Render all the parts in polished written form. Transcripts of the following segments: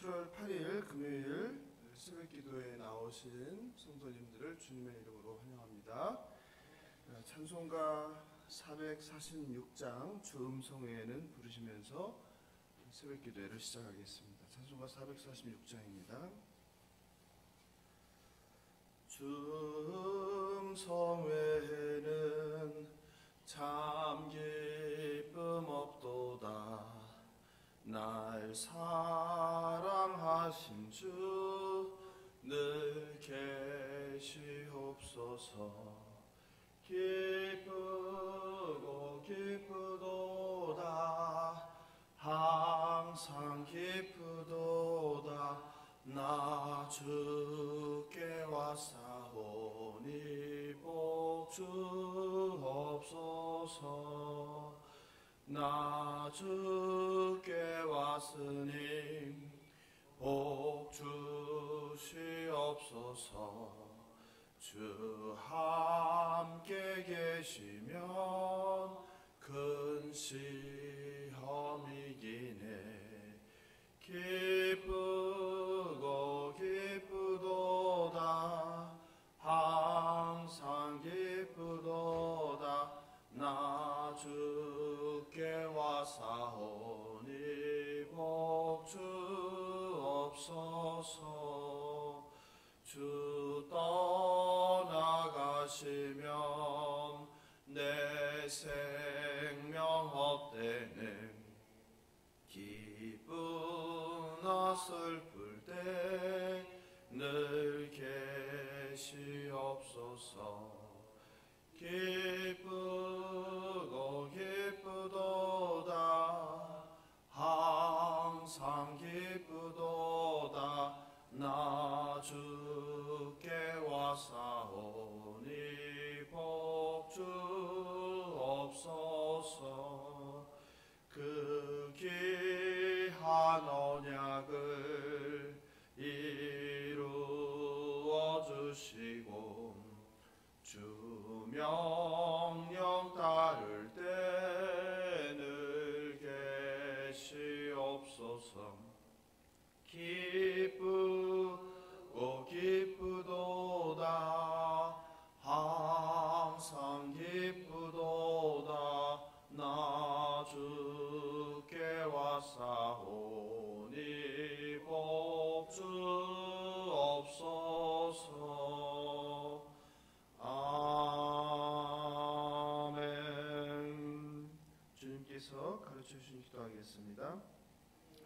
7월 8일 금요일 새벽 기도에 나오신 성도님들을 주님의 이름으로 환영합니다. 찬송가 446장 주음성회는 부르시면서 새벽 기도회를 시작하겠습니다. 찬송가 446장입니다. 주음성회는 참 기쁨 없도다. 날 사랑하신 주 늘 계시옵소서. 기쁘고 기쁘도다. 항상 기쁘도다. 나 주께 왔사오니 복 주옵소서. 나 주께 왔으니 복 주시옵소서. 주 함께 계시면 큰 시험이 이기네. 기쁘고 기쁘도다. 항상 기쁘도다. 나 주께 왔사오니 복 주옵소서. 주 떠나가시면 내 생명 헛되네. 기쁘나 슬플 때 늘 계시옵소서. 기쁘고 기쁘도다. 항상 기쁘도다. 나 주께 왔사오니 복 주옵소서. 그 귀한 언약을 이루어 주시고 주 명령 따를 때 늘 계시옵소서. 기쁘고 기쁘도다. 항상 기쁘도다. 나 주께 왔사오니 복 주옵소서. 아멘. 주님께서 가르쳐 주신 기도하겠습니다.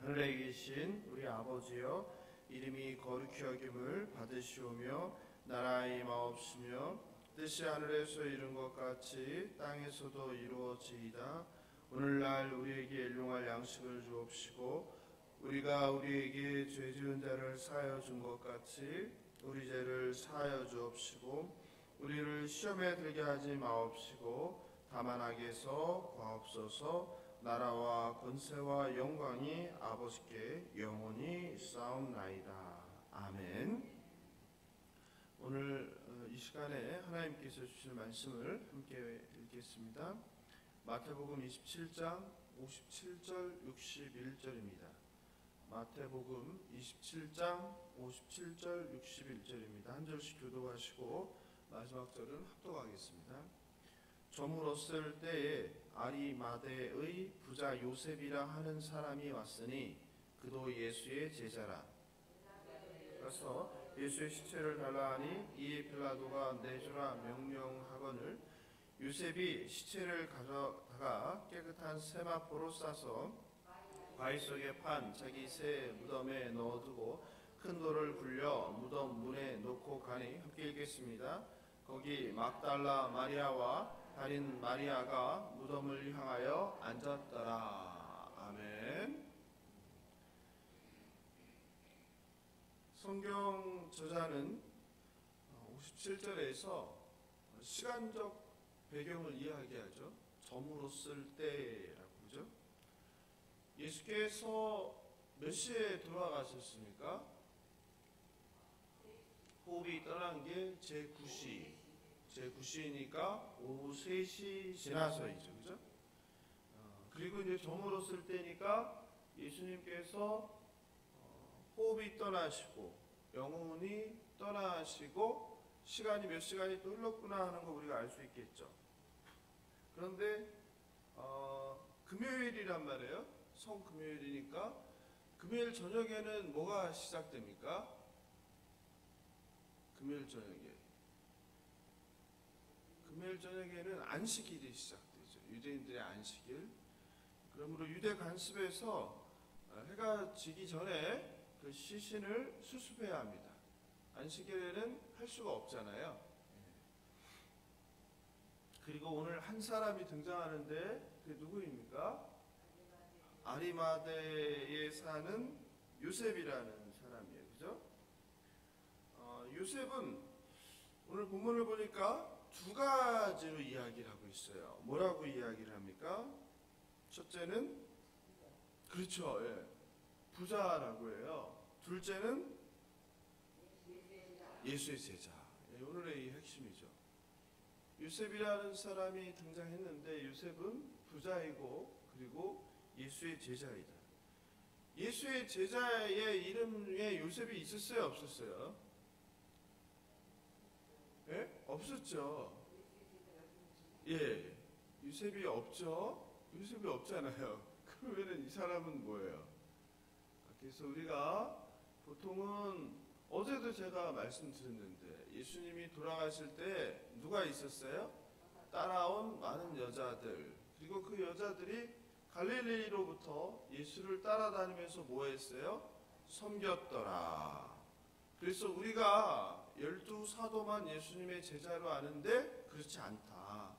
하늘에 계신 우리 아버지여, 이름이 거룩히 여김을 받으시오며 나라의 임하옵시며 뜻이 하늘에서 이룬 것 같이 땅에서도 이루어지이다. 오늘날 우리에게 일용할 양식을 주옵시고 우리가 우리에게 죄 지은 자를 사하여 준 것 같이 우리 죄를 사하여 주옵시고 우리를 시험에 들게 하지 마옵시고 다만 악에서 구하옵소서. 나라와 권세와 영광이 아버지께 영원히 있사옵나이다. 아멘. 오늘 이 시간에 하나님께서 주실 말씀을 함께 읽겠습니다. 마태복음 27장 57절 61절입니다. 마태복음 27장 57절 61절입니다. 한 절씩 교독하시고 마지막 절은 합독하겠습니다. 저물었을 때에 아리마대의 부자 요셉이라 하는 사람이 왔으니 그도 예수의 제자라. 그래서 예수의 시체를 달라 하니 이에 빌라도가 내주라 명령하거늘 요셉이 시체를 가져다가 깨끗한 세마포로 싸서 바위 속에 판 자기 새 무덤에 넣어두고 큰 돌을 굴려 무덤 문에 놓고 가니 함께 읽겠습니다. 거기 막달라 마리아와 달인 마리아가 무덤을 향하여 앉았더라. 아멘. 성경 저자는 57절에서 시간적 배경을 이야기하죠. 저물었을 때라고 그러죠. 예수께서 몇 시에 돌아가셨습니까? 호흡이 떠난 게 제9시니까 오후 3시 지나서이죠. 그죠? 그리고 이제 저물었을 때니까 예수님께서 호흡이 떠나시고 영혼이 떠나시고 시간이 몇 시간이 또 흘렀구나 하는 거 우리가 알 수 있겠죠. 그런데 금요일이란 말이에요. 성금요일이니까 금요일 저녁에는 뭐가 시작됩니까? 금요일 저녁에는 안식일이 시작되죠. 유대인들의 안식일. 그러므로 유대 관습에서 해가 지기 전에 그 시신을 수습해야 합니다. 안식일에는 할 수가 없잖아요. 그리고 오늘 한 사람이 등장하는데 그게 누구입니까? 아리마대에 사는 요셉이라는 사람이에요. 그죠? 요셉은 오늘 본문을 보니까 두 가지로 이야기를 하고 있어요. 뭐라고 이야기를 합니까? 첫째는 그렇죠. 예. 부자라고 해요. 둘째는 예수의 제자. 예, 오늘의 이 핵심이죠. 요셉이라는 사람이 등장했는데 요셉은 부자이고 그리고 예수의 제자이다. 예수의 제자의 이름에 요셉이 있었어요? 없었어요? 예? 없었죠. 예. 요셉이 없죠? 요셉이 없잖아요. 그러면 이 사람은 뭐예요? 그래서 우리가 보통은 어제도 제가 말씀드렸는데 예수님이 돌아가실 때 누가 있었어요? 따라온 많은 여자들. 그리고 그 여자들이 갈릴리로부터 예수를 따라다니면서 뭐 했어요? 섬겼더라. 그래서 우리가 12사도만 예수님의 제자로 아는데 그렇지 않다.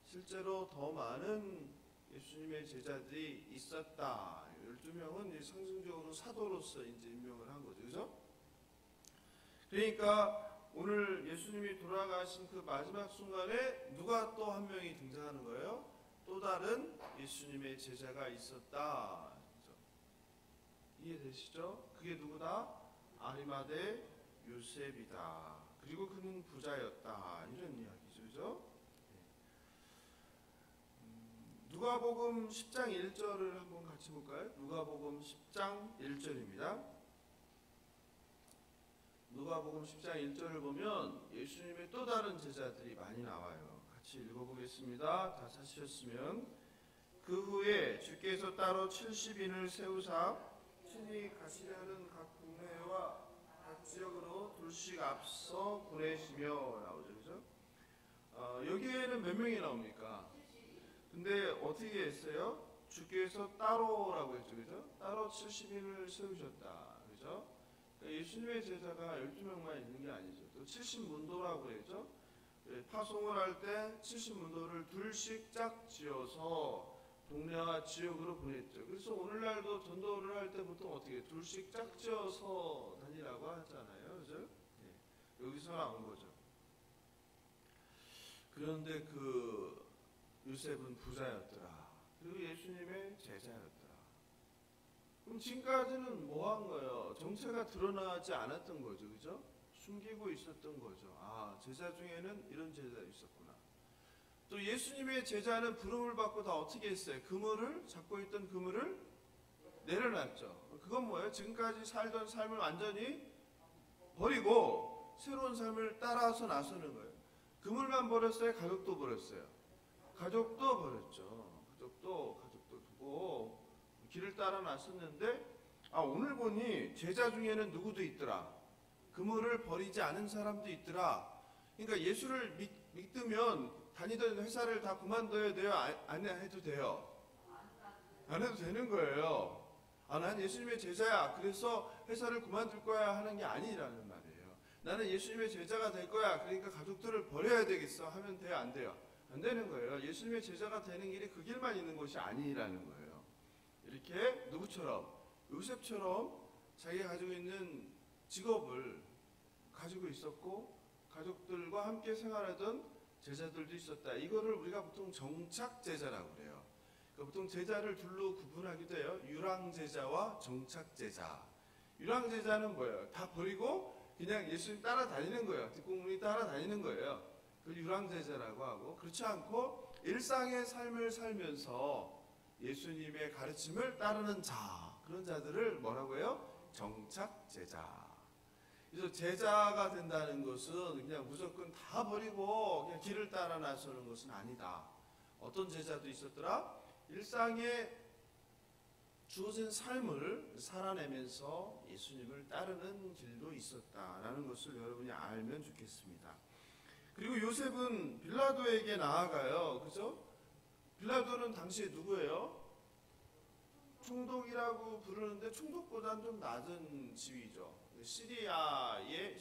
실제로 더 많은 예수님의 제자들이 있었다. 12명은 상징적으로 사도로서 이제 임명을 한 거죠. 그죠? 그러니까 오늘 예수님이 돌아가신 그 마지막 순간에 누가 또 한 명이 등장하는 거예요? 또 다른 예수님의 제자가 있었다. 그죠? 이해되시죠? 그게 누구다? 아리마대 요셉이다. 그리고 그는 부자였다. 이런 이야기죠. 그죠? 누가복음 10장 1절을 한번 같이 볼까요? 누가복음 10장 1절입니다. 누가복음 10장 1절을 보면 예수님의 또 다른 제자들이 많이 나와요. 같이 읽어보겠습니다. 다 찾으셨으면. 그 후에 주께서 따로 70인을 세우사 친히 가시려는 각 국내와 각 지역으로 둘씩 앞서 보내시며 나오죠. 그죠? 여기에는 몇 명이 나옵니까? 근데 어떻게 했어요? 주께서 따로라고 했죠. 그죠? 따로 70인을 세우셨다. 그죠? 그러니까 예수님의 제자가 12명만 있는 게 아니죠. 또 70문도라고 했죠. 파송을 할 때 70문도를 둘씩 짝 지어서 동네와 지역으로 보냈죠. 그래서 오늘날도 전도를 할 때 보통 어떻게 둘씩 짝 지어서 다니라고 하잖아요. 그죠? 네. 여기서 나온 거죠. 그런데 그 요셉은 부자였더라. 그리고 예수님의 제자였더라. 그럼 지금까지는 뭐 한 거예요? 정체가 드러나지 않았던 거죠. 그죠? 숨기고 있었던 거죠. 아, 제자 중에는 이런 제자 있었구나. 또 예수님의 제자는 부름을 받고 다 어떻게 했어요? 그물을, 잡고 있던 그물을 내려놨죠. 그건 뭐예요? 지금까지 살던 삶을 완전히 버리고 새로운 삶을 따라서 나서는 거예요. 그물만 버렸어요? 가족도 버렸어요? 가족도 버렸죠. 가족도 두고 길을 따라 나섰는데 오늘 보니 제자 중에는 누구도 있더라. 그물을 버리지 않은 사람도 있더라. 그러니까 예수를 믿으면 다니던 회사를 다 그만둬야 돼요? 안 해도 돼요? 안 해도 되는 거예요. 난 예수님의 제자야. 그래서 회사를 그만둘 거야 하는 게 아니라는 말이에요. 나는 예수님의 제자가 될 거야. 그러니까 가족들을 버려야 되겠어 하면 돼요? 안 돼요? 안 되는 거예요. 예수님의 제자가 되는 길이 그 길만 있는 것이 아니라는 거예요. 이렇게 누구처럼? 요셉처럼 자기가 가지고 있는 직업을 가지고 있었고 가족들과 함께 생활하던 제자들도 있었다. 이거를 우리가 보통 정착제자라고 그래요. 그러니까 보통 제자를 둘로 구분하기도 해요. 유랑제자와 정착제자. 유랑제자는 뭐예요? 다 버리고 그냥 예수님 따라다니는 거예요. 뒷공문이 따라다니는 거예요. 그걸 유랑제자라고 하고, 그렇지 않고 일상의 삶을 살면서 예수님의 가르침을 따르는 자, 그런 자들을 뭐라고 해요? 정착 제자. 그래서 제자가 된다는 것은 그냥 무조건 다 버리고 그냥 길을 따라 나서는 것은 아니다. 어떤 제자도 있었더라. 일상에 주어진 삶을 살아내면서 예수님을 따르는 길도 있었다라는 것을 여러분이 알면 좋겠습니다. 그리고 요셉은 빌라도에게 나아가요. 그죠? 빌라도는 당시에 누구예요? 총독이라고 부르는데 총독보다는 좀 낮은 지위죠. 시리아의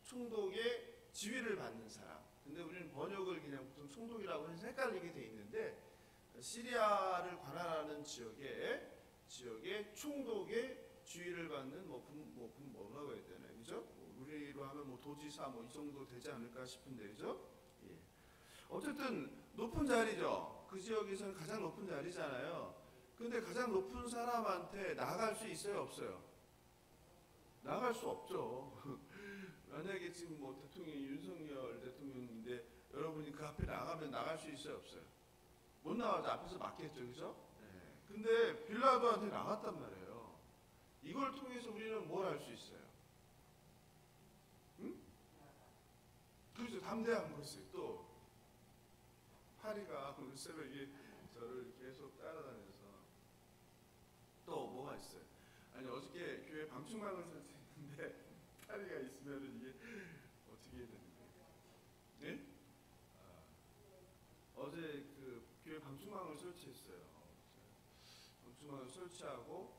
총독의 지위를 받는 사람. 근데 우리는 번역을 그냥 보통 총독이라고 해서 헷갈리게 돼 있는데, 시리아를 관할하는 지역의 총독의 지위를 받는 뭐라고 해야 되나요, 그죠? 우리로 하면 도지사 이 정도 되지 않을까 싶은데, 그죠? 예. 어쨌든 높은 자리죠. 그 지역에서는 가장 높은 자리잖아요. 근데 가장 높은 사람한테 나아갈 수 있어요, 없어요? 나아갈 수 없죠. 만약에 지금 대통령이 윤석열 대통령인데 여러분이 그 앞에 나가면 나갈 수 있어요, 없어요? 못 나가죠. 앞에서 맞겠죠, 그죠? 네. 근데 빌라도한테 나갔단 말이에요. 이걸 통해서 우리는 뭘 할 수 있어요? 응? 그렇죠. 담대한 것이 또 파리가 오늘 새벽에 저를 계속 따라다녀서 또 뭐가 있어요? 아니 어저께 교회 방충망을 설치했는데 파리가 있으면 이게 어떻게 해야 되는 거예요? 네? 어제 그 교회 방충망을 설치했어요. 방충망을 설치하고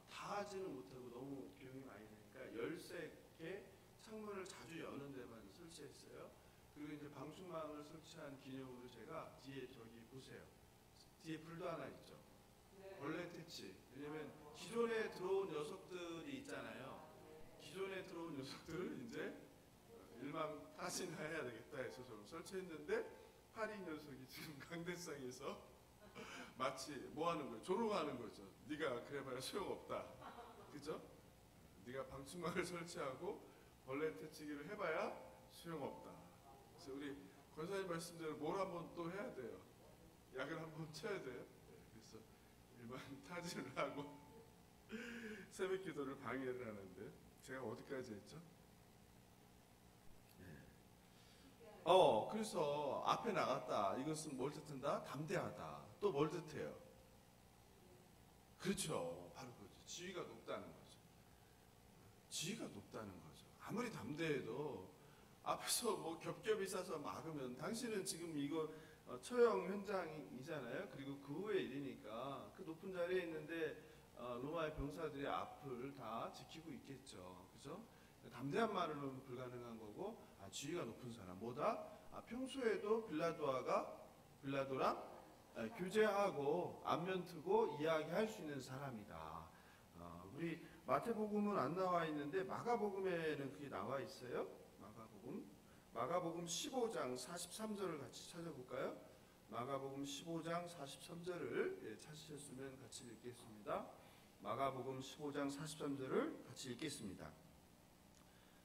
다 하지는 못하고 너무 비용이 많이 드니까 13개 창문을 자주 여는 데만 설치했어요. 그리고 이제 방충망을 설치한 기념으로 제가 뒤에 저기 보세요. 뒤에 불도 하나 있죠. 벌레 퇴치. 왜냐면 기존에 들어온 녀석들이 있잖아요. 기존에 들어온 녀석들을 이제 일망타진해야 되겠다 해서 좀 설치했는데 파리 녀석이 지금 강대상에서 마치 뭐 하는 거예요? 조롱하는 거죠. 네가 그래봐야 소용없다. 그죠? 네가 방충망을 설치하고 벌레 퇴치기를 해봐야 소용없다. 그래서 우리 권사님 말씀대로 뭘 한번 또 해야 돼요. 약을 한번 쳐야 돼요. 그래서 일망타진을 하고 새벽 기도를 방해를 하는데 제가 어디까지 했죠? 그래서 앞에 나갔다. 이것은 뭘 뜻한다? 담대하다. 또 뭘 뜻해요? 그렇죠. 바로 그렇죠. 지위가 높다는 거죠. 지위가 높다는 거죠. 아무리 담대해도 앞에서 겹겹이 싸서 막으면 당신은 지금 이거 처형 현장이잖아요. 그리고 그 후의 일이니까 그 높은 자리에 있는데 로마의 병사들이 앞을 다 지키고 있겠죠. 그죠? 담대한 말로는 불가능한 거고, 지위가 높은 사람. 뭐다? 평소에도 빌라도랑 교제하고 안면 트고 이야기할 수 있는 사람이다. 우리 마태복음은 안 나와 있는데 마가복음에는 그게 나와 있어요. 마가복음 15장 43절을 같이 찾아볼까요? 마가복음 15장 43절을 찾으셨으면 같이 읽겠습니다. 마가복음 15장 43절을 같이 읽겠습니다.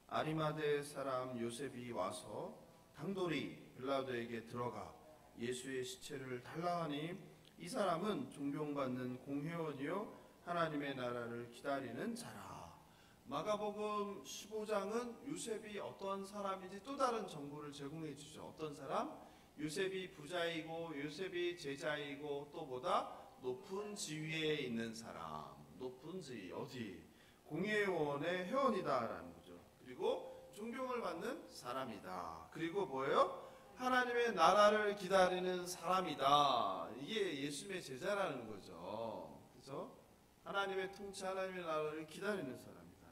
아리마대 사람 요셉이 와서 당돌이 빌라도에게 들어가 예수의 시체를 달라하니 이 사람은 존경받는 공회원이요 하나님의 나라를 기다리는 자라. 마가복음 15장은 요셉이 어떤 사람인지 또 다른 정보를 제공해 주죠. 어떤 사람? 요셉이 부자이고 요셉이 제자이고 또 보다 높은 지위에 있는 사람. 높은 지위 어디? 공회원의 회원이다라는 거죠. 그리고 존경을 받는 사람이다. 그리고 뭐예요? 하나님의 나라를 기다리는 사람이다. 이게 예수님의 제자라는 거죠. 그래서 하나님의 통치, 하나님의 나라를 기다리는 사람이다.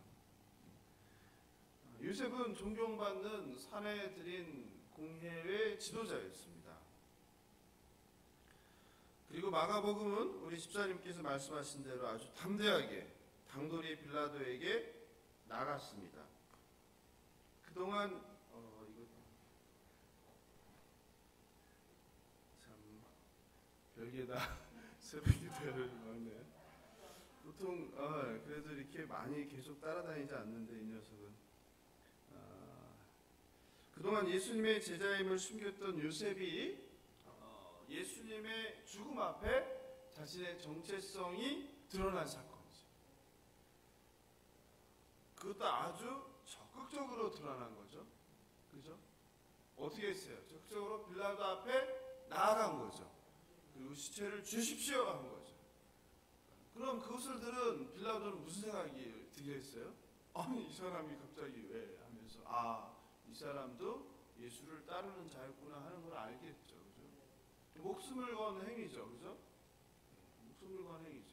요셉은 존경받는 사내들인 공회의 지도자였습니다. 그리고 마가복음은 우리 집사님께서 말씀하신 대로 아주 담대하게 당돌이 빌라도에게 나갔습니다. 그동안 이거 참 별게다 새벽기도를 막네. 보통 그래도 이렇게 많이 계속 따라다니지 않는데 이 녀석은 그동안 예수님의 제자임을 숨겼던 요셉이 예수님의 죽음 앞에 자신의 정체성이 드러난 사건이죠. 그것도 아주 적극적으로 드러난 거죠. 그죠? 어떻게 했어요? 적극적으로 빌라도 앞에 나아간 거죠. 그리고 시체를 주십시오 한 거죠. 그럼 그것을 들은 빌라도는 무슨 생각이 들겠어요? 아니 이 사람이 갑자기 왜 하면서 이 사람도 예수를 따르는 자였구나 하는 걸 알겠죠. 그죠? 목숨을 건 행위죠. 그죠? 목숨을 건 행위죠.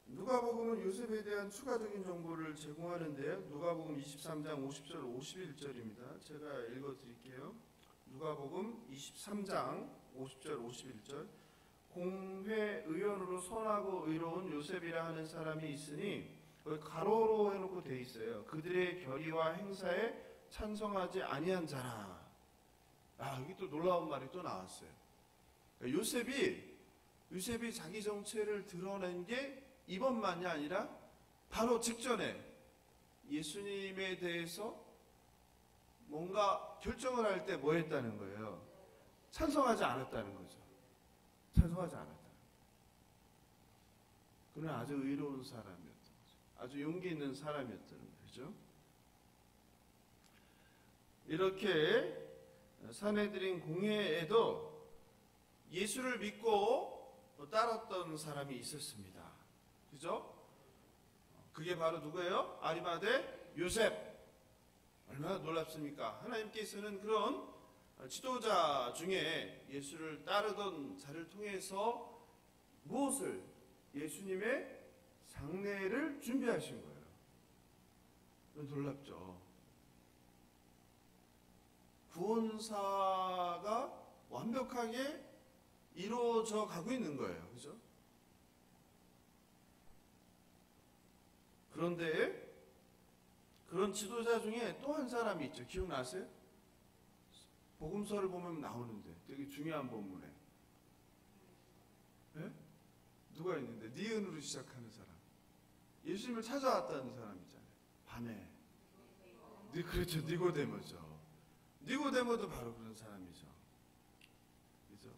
누가복음은 요셉에 대한 추가적인 정보를 제공하는데요. 누가복음 23장 50절 51절입니다. 제가 읽어드릴게요. 누가복음 23장 50절 51절 공회의원으로 선하고 의로운 요셉이라 하는 사람이 있으니 가로로 해놓고 돼 있어요. 그들의 결의와 행사에 찬성하지 아니한 자라. 여기 또 놀라운 말이 또 나왔어요. 요셉이 자기 정체를 드러낸 게 이번만이 아니라 바로 직전에 예수님에 대해서 뭔가 결정을 할 때 뭐 했다는 거예요? 찬성하지 않았다는 거죠. 찬성하지 않았다. 그는 아주 의로운 사람이었던 거죠. 아주 용기 있는 사람이었던 거죠. 이렇게 산헤드린 공회에도 예수를 믿고 따랐던 사람이 있었습니다. 그죠? 그게 바로 누구예요? 아리마대 요셉. 얼마나 놀랍습니까? 하나님께서는 그런 지도자 중에 예수를 따르던 자를 통해서 무엇을? 예수님의 장례를 준비하신 거예요. 놀랍죠? 구원사가 완벽하게 이루어져 가고 있는 거예요. 그죠? 그런데 그런 지도자 중에 또 한 사람이 있죠. 기억나세요? 복음서를 보면 나오는데 되게 중요한 본문에 누가 있는데 니은으로 시작하는 사람, 예수님을 찾아왔다는 사람이잖아요. 밤에. 그렇죠. 니고데모죠. 니고데모도 바로 그런 사람이죠. 그죠?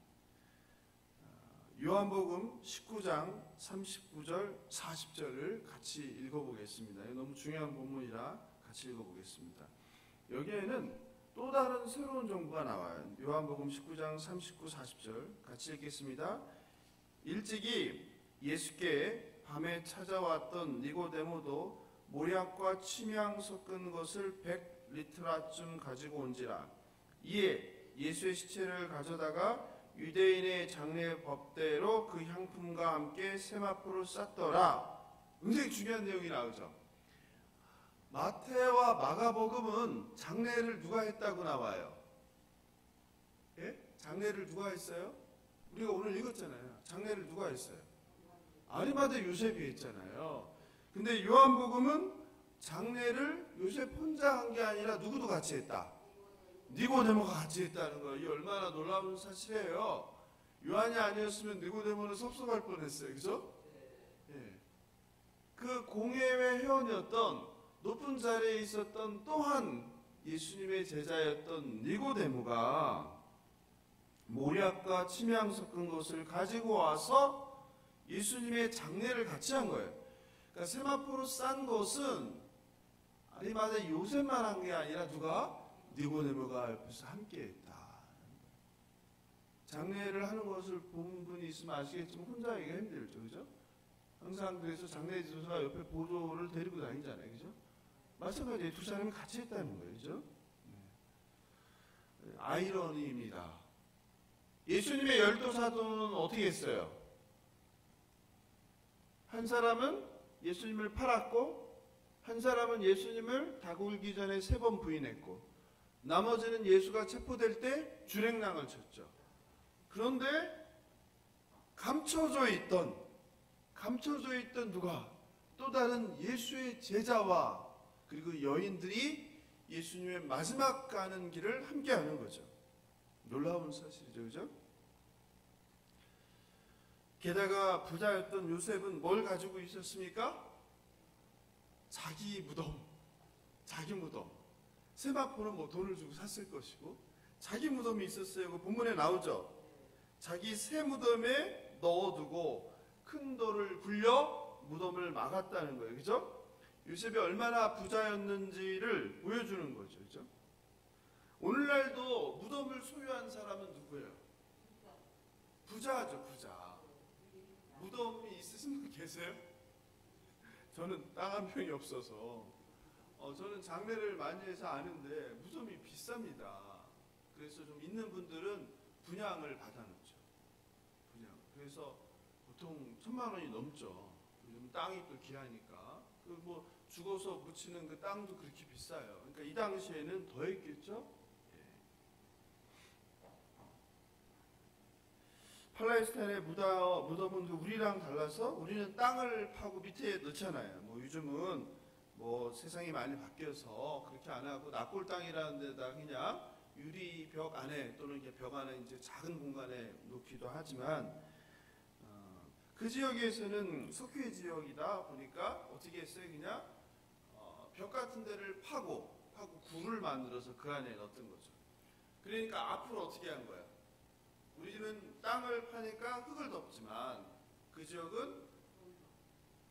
요한복음 19장 39절 40절을 같이 읽어보겠습니다. 너무 중요한 본문이라 같이 읽어보겠습니다. 여기에는 또 다른 새로운 정보가 나와요. 요한복음 19장 39, 40절 같이 읽겠습니다. 일찍이 예수께 밤에 찾아왔던 니고데모도 모략과 침향 섞은 것을 100리트라쯤 가지고 온지라. 이에 예수의 시체를 가져다가 유대인의 장례 법대로 그 향품과 함께 세마포를 쌌더라. 굉장히 중요한 내용이 나오죠. 마태와 마가복음은 장례를 누가 했다고 나와요? 예? 장례를 누가 했어요? 우리가 오늘 읽었잖아요. 장례를 누가 했어요? 아리마대 요셉이 했잖아요. 근데 요한복음은 장례를 요셉 혼자 한 게 아니라 누구도 같이 했다. 니고데모가 같이 했다는 거. 이게 얼마나 놀라운 사실이에요. 요한이 아니었으면 니고데모는 섭섭할 뻔했어요. 그죠? 예. 그 공회회 회원이었던 높은 자리에 있었던 또한 예수님의 제자였던 니고데모가 모략과 침향 섞은 것을 가지고 와서 예수님의 장례를 같이 한 거예요. 그러니까 세마포로 싼 것은 아리마대 요셉만 한 게 아니라 누가? 니고데모가 옆에서 함께했다. 장례를 하는 것을 본 분이 있으면 아시겠지만 혼자 하기가 힘들죠. 그죠? 항상 그래서 장례 지도자가 옆에 보조를 데리고 다니잖아요. 그죠? 마찬가지로 두 사람이 같이 했다는 거예요. 그죠? 아이러니입니다. 예수님의 12사도는 어떻게 했어요? 한 사람은 예수님을 팔았고 한 사람은 예수님을 다굴기 전에 3번 부인했고 나머지는 예수가 체포될 때 주랭랑을 쳤죠. 그런데 감춰져 있던 누가? 또 다른 예수의 제자와 그리고 여인들이 예수님의 마지막 가는 길을 함께 하는 거죠. 놀라운 사실이죠. 그죠? 게다가 부자였던 요셉은 뭘 가지고 있었습니까? 자기 무덤. 세마포는 뭐 돈을 주고 샀을 것이고 자기 무덤이 있었어요. 그 본문에 나오죠. 자기 새 무덤에 넣어두고 큰 돌을 굴려 무덤을 막았다는 거예요. 그죠? 요셉이 얼마나 부자였는지를 보여주는 거죠. 그죠? 오늘날도 무덤을 소유한 사람은 누구예요? 부자죠, 부자. 무덤이 있으신 분 계세요? 저는 땅 한 평이 없어서 저는 장례를 많이 해서 아는데 무덤이 비쌉니다. 그래서 좀 있는 분들은 분양을 받아놓죠. 분양. 그래서 보통 1,000만 원이 넘죠. 요즘 땅이 또 귀하니까. 그 뭐 죽어서 묻히는 그 땅도 그렇게 비싸요. 그러니까 이 당시에는 더 했겠죠. 팔레스타인의 무덤은 우리랑 달라서 우리는 땅을 파고 밑에 넣잖아요. 뭐 요즘은 뭐 세상이 많이 바뀌어서 그렇게 안 하고 납골 땅이라는 데다 그냥 유리벽 안에 또는 벽 안에 이제 작은 공간에 놓기도 하지만 그 지역에서는 석회 지역이다 보니까 어떻게 했어요? 그냥 벽 같은 데를 파고 굴을 만들어서 그 안에 넣었던 거죠. 그러니까 앞으로 어떻게 한 거야? 우리는 땅을 파니까 흙을 덮지만 그 지역은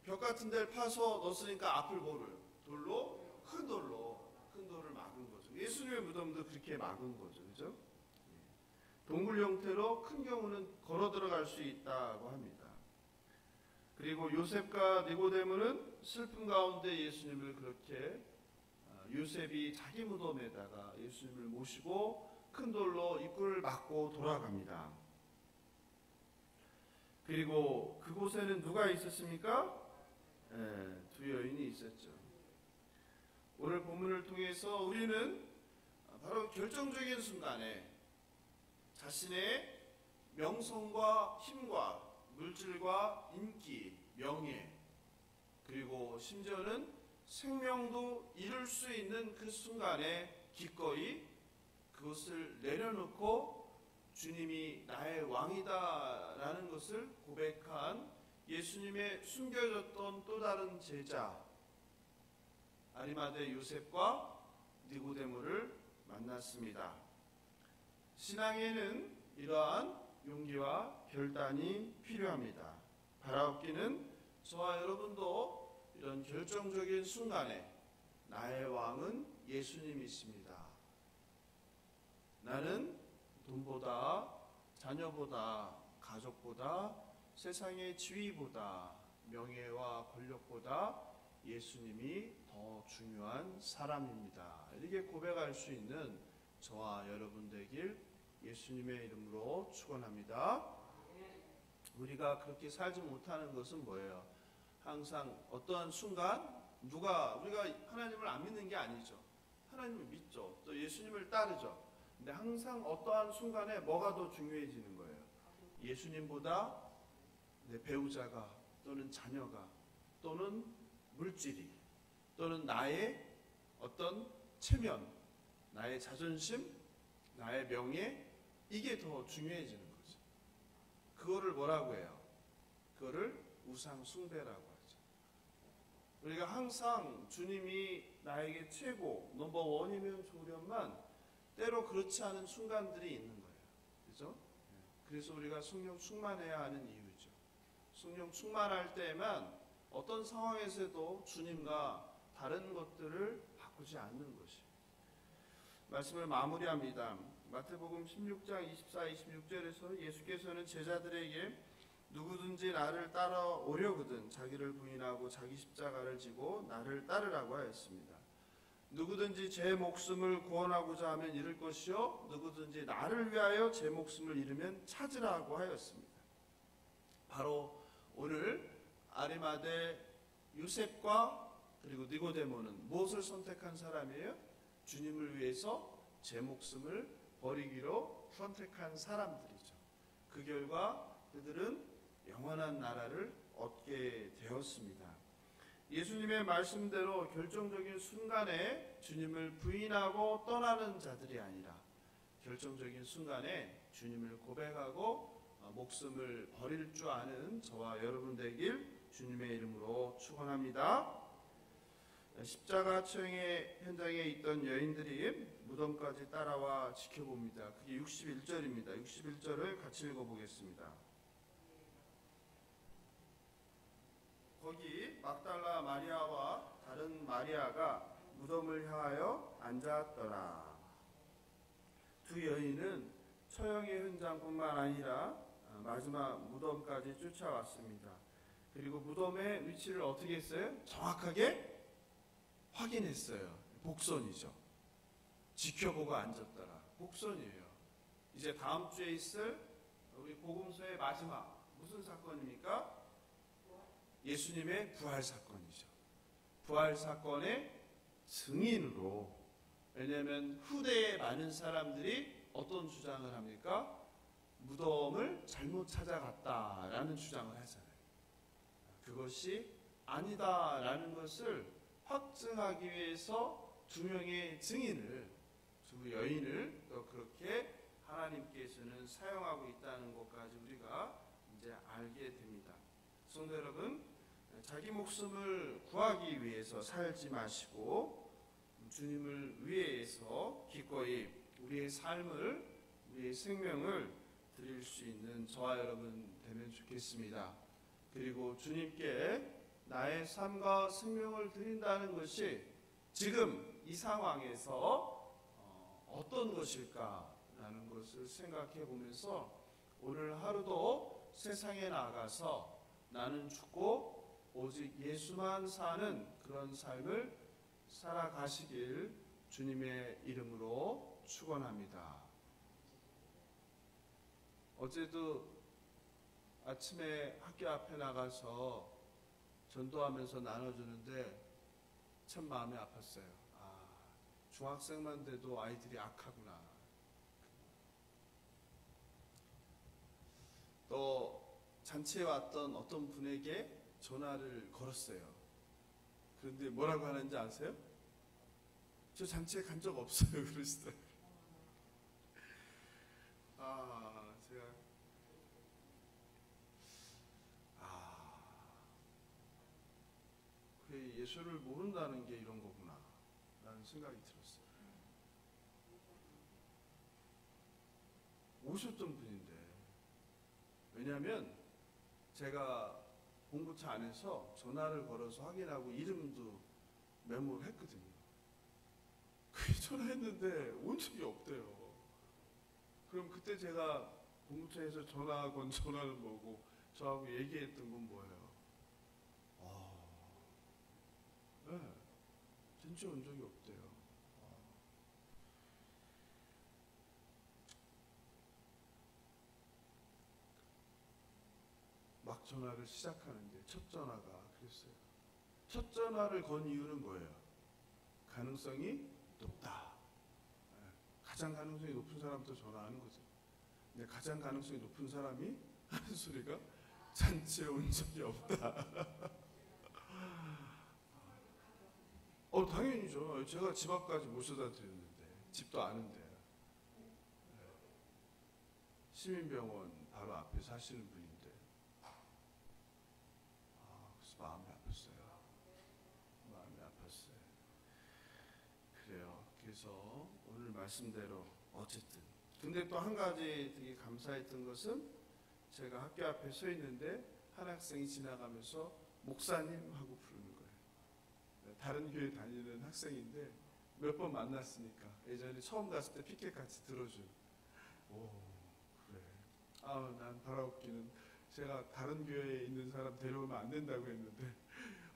벽 같은 데를 파서 넣었으니까 앞을 뭐를? 큰 돌을 막은 거죠. 예수님의 무덤도 그렇게 막은 거죠. 그죠? 동굴 형태로 큰 경우는 걸어 들어갈 수 있다고 합니다. 그리고 요셉과 니고데모는 슬픔 가운데 예수님을 그렇게 요셉이 자기 무덤에다가 예수님을 모시고 큰 돌로 입구를 막고 돌아갑니다. 그리고 그곳에는 누가 있었습니까? 두 여인이 있었죠. 오늘 본문을 통해서 우리는 바로 결정적인 순간에 자신의 명성과 힘과 물질과 인기, 명예, 그리고 심지어는 생명도 잃을 수 있는 그 순간에 기꺼이 그것을 내려놓고 주님이 나의 왕이다라는 것을 고백한 예수님의 숨겨졌던 또 다른 제자 아리마대 요셉과 니고데모를 만났습니다. 신앙에는 이러한 용기와 결단이 필요합니다. 바라옵기는 저와 여러분도 이런 결정적인 순간에 나의 왕은 예수님이십니다. 나는 돈보다 자녀보다 가족보다 세상의 지위보다 명예와 권력보다 예수님이 더 중요한 사람입니다. 이렇게 고백할 수 있는 저와 여러분 되길 예수님의 이름으로 축원합니다. 우리가 그렇게 살지 못하는 것은 뭐예요? 항상 어떠한 순간 우리가 하나님을 안 믿는 게 아니죠. 하나님을 믿죠. 또 예수님을 따르죠. 근데 항상 어떠한 순간에 뭐가 더 중요해지는 거예요? 예수님보다 내 배우자가 또는 자녀가 또는 물질이 또는 나의 어떤 체면, 나의 자존심, 나의 명예, 이게 더 중요해지는 거죠. 그거를 뭐라고 해요? 그거를 우상 숭배라고 하죠. 우리가 항상 주님이 나에게 최고, 넘버 원이면 좋으련만 때로 그렇지 않은 순간들이 있는 거예요. 그죠? 그래서 우리가 성령 충만해야 하는 이유죠. 성령 충만할 때에만 어떤 상황에서도 주님과 다른 것들을 바꾸지 않는 것이. 말씀을 마무리합니다. 마태복음 16장 24, 26절에서 예수께서는 제자들에게 누구든지 나를 따라오려거든 자기를 부인하고 자기 십자가를 지고 나를 따르라고 하였습니다. 누구든지 제 목숨을 구원하고자 하면 잃을 것이요 누구든지 나를 위하여 제 목숨을 잃으면 찾으라고 하였습니다. 바로 오늘 아리마대 요셉과 그리고 니고데모는 무엇을 선택한 사람이에요? 주님을 위해서 제 목숨을 버리기로 선택한 사람들이죠. 그 결과 그들은 영원한 나라를 얻게 되었습니다. 예수님의 말씀대로 결정적인 순간에 주님을 부인하고 떠나는 자들이 아니라 결정적인 순간에 주님을 고백하고 목숨을 버릴 줄 아는 저와 여러분 되길 주님의 이름으로 축원합니다. 십자가 처형의 현장에 있던 여인들이 무덤까지 따라와 지켜봅니다. 그게 61절입니다. 61절을 같이 읽어보겠습니다. 거기 막달라 마리아와 다른 마리아가 무덤을 향하여 앉았더라. 두 여인은 처형의 현장뿐만 아니라 마지막 무덤까지 쫓아왔습니다. 그리고 무덤의 위치를 어떻게 했어요? 정확하게 확인했어요. 복선이죠. 지켜보고 앉았더라. 복선이에요. 이제 다음 주에 있을 우리 복음서의 마지막 무슨 사건입니까? 예수님의 부활 사건이죠. 부활 사건의 증인으로, 왜냐하면 후대에 많은 사람들이 어떤 주장을 합니까? 무덤을 잘못 찾아갔다라는 주장을 하잖아요. 그것이 아니다라는 것을 확증하기 위해서 두 명의 증인을, 두 여인을 또 그렇게 하나님께서는 사용하고 있다는 것까지 우리가 이제 알게 됩니다. 성도 여러분, 자기 목숨을 구하기 위해서 살지 마시고 주님을 위해서 기꺼이 우리의 삶을, 우리의 생명을 드릴 수 있는 저와 여러분 되면 좋겠습니다. 그리고 주님께 나의 삶과 생명을 드린다는 것이 지금 이 상황에서 어떤 것일까라는 것을 생각해 보면서 오늘 하루도 세상에 나가서 나는 죽고 오직 예수만 사는 그런 삶을 살아가시길 주님의 이름으로 축원합니다. 어제도 아침에 학교 앞에 나가서 전도하면서 나눠주는데 참 마음이 아팠어요. 중학생만 돼도 아이들이 악하구나. 또 잔치에 왔던 어떤 분에게 전화를 걸었어요. 그런데 뭐라고 하는지 아세요? 저 잔치에 간 적 없어요. 그러시더라고요. 그래, 예수를 모른다는 게 이런 거구나 라는 생각이 들었어요. 오셨던 분인데, 왜냐하면 제가 공구차 안에서 전화를 걸어서 확인하고 이름도 메모를 했거든요. 그게 전화했는데 온 적이 없대요. 그럼 그때 제가 공구차에서 전화 건 전화는 뭐고 저하고 얘기했던 건 뭐예요? 네, 진짜 온 적이 없대요. 막 전화를 시작하는데 첫 전화가 그랬어요. 첫 전화를 건 이유는 뭐예요? 가능성이 높다. 가장 가능성이 높은 사람부터 전화하는 거죠. 근데 가장 가능성이 높은 사람이 하는 소리가 잔치에 온 적이 없다. 당연히죠. 제가 집 앞까지 모셔다 드렸는데, 집도 아는데. 시민병원 바로 앞에 사시는 분인데, 그래서 마음이 아팠어요. 마음이 아팠어요. 그래요. 그래서 오늘 말씀대로 어쨌든. 근데 또 한 가지 되게 감사했던 것은 제가 학교 앞에 서 있는데 한 학생이 지나가면서 목사님 하고 부르는 거예요. 다른 교회 다니는 학생인데 몇 번 만났으니까 예전에 처음 갔을 때 피켓 같이 들어준. 오, 그래. 난 바라옵기는 제가 다른 교회에 있는 사람 데려오면 안 된다고 했는데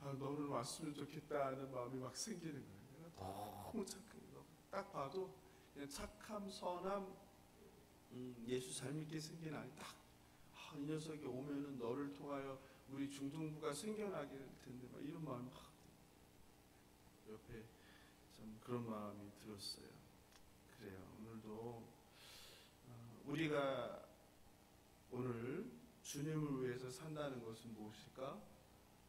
너는 왔으면 좋겠다는 마음이 막 생기는 거예요. 너무 착해요. 딱 봐도 그냥 착함, 선함, 예수 잘 믿게 생긴 아이 딱. 이 녀석이 오면은 너를 통하여 우리 중등부가 생겨나게 될 텐데 막 이런 마음이 막 옆에 참 그런 마음이 들었어요. 그래요. 오늘도 우리가 오늘 주님을 위해서 산다는 것은 무엇일까?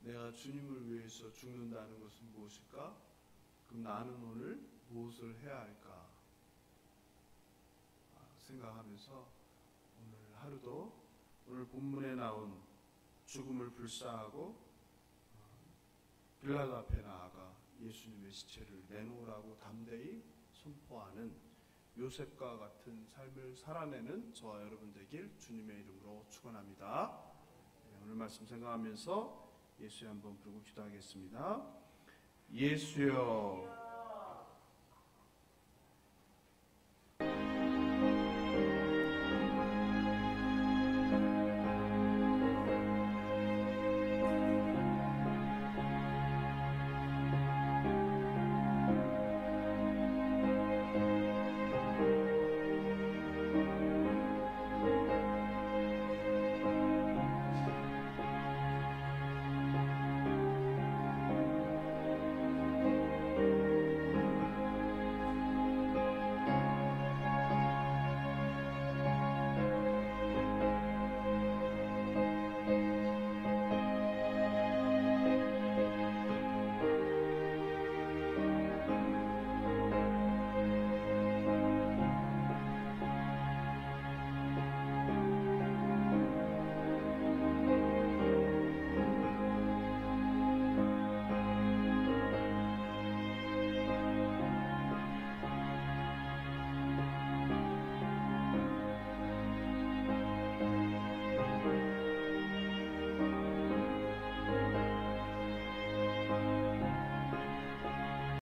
내가 주님을 위해서 죽는다는 것은 무엇일까? 그럼 나는 오늘 무엇을 해야 할까? 생각하면서 오늘 하루도 오늘 본문에 나온 죽음을 불사하고 빌라도 앞에 나아가 예수님의 시체를 내놓으라고 담대히 선포하는 요셉과 같은 삶을 살아내는 저와 여러분 되길 주님의 이름으로 축원합니다. 오늘 말씀 생각하면서 예수여 한번 부르고 기도하겠습니다. 예수여